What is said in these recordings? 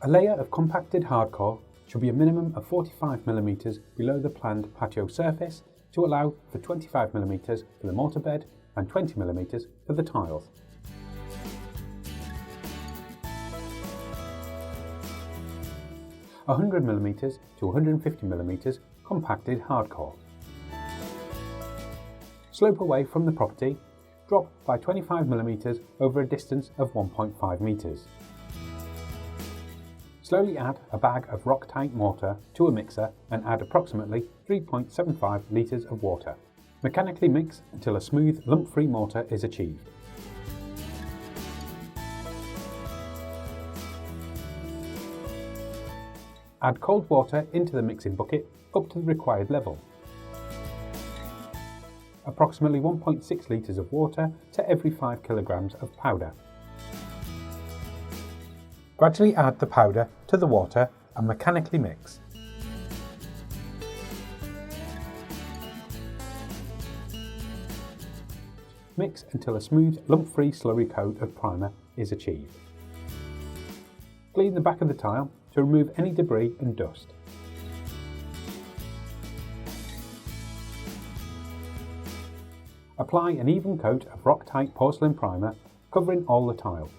A layer of compacted hardcore should be a minimum of 45mm below the planned patio surface to allow for 25mm for the mortar bed and 20mm for the tiles. A 100mm to 150mm compacted hardcore. Slope away from the property, drop by 25mm over a distance of 1.5 metres. Slowly add a bag of Rock-Tite mortar to a mixer and add approximately 3.75 litres of water. Mechanically mix until a smooth, lump-free mortar is achieved. Add cold water into the mixing bucket up to the required level. Approximately 1.6 litres of water to every 5 kilograms of powder. Gradually add the powder to the water and mechanically mix. Mix until a smooth, lump-free slurry coat of primer is achieved. Clean the back of the tile to remove any debris and dust. Apply an even coat of Rock-Tite porcelain primer covering all the tile.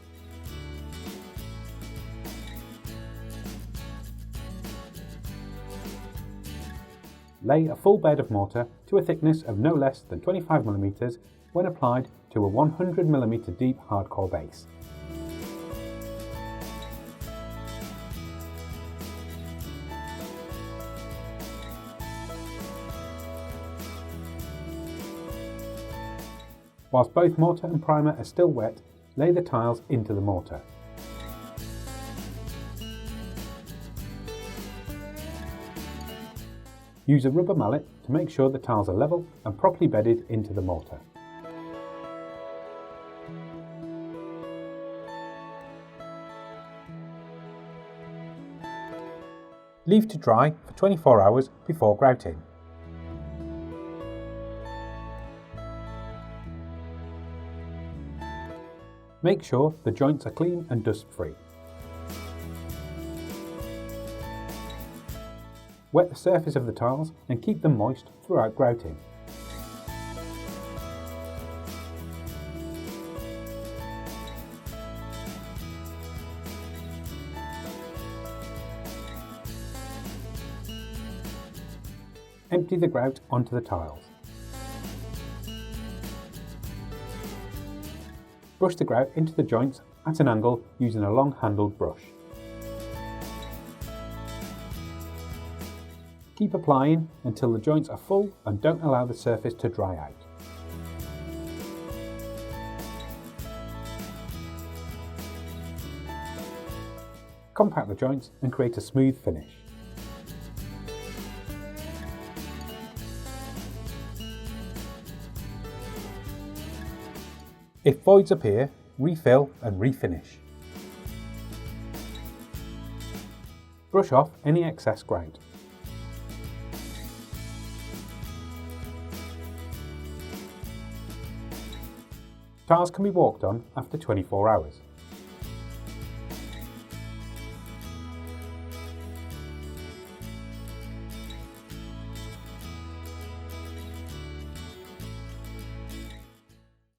Lay a full bed of mortar to a thickness of no less than 25mm when applied to a 100mm deep hardcore base. Whilst both mortar and primer are still wet, lay the tiles into the mortar. Use a rubber mallet to make sure the tiles are level and properly bedded into the mortar. Leave to dry for 24 hours before grouting. Make sure the joints are clean and dust-free. Wet the surface of the tiles and keep them moist throughout grouting. Empty the grout onto the tiles. Brush the grout into the joints at an angle using a long-handled brush. Keep applying until the joints are full and don't allow the surface to dry out. Compact the joints and create a smooth finish. If voids appear, refill and refinish. Brush off any excess grout. Tiles can be walked on after 24 hours.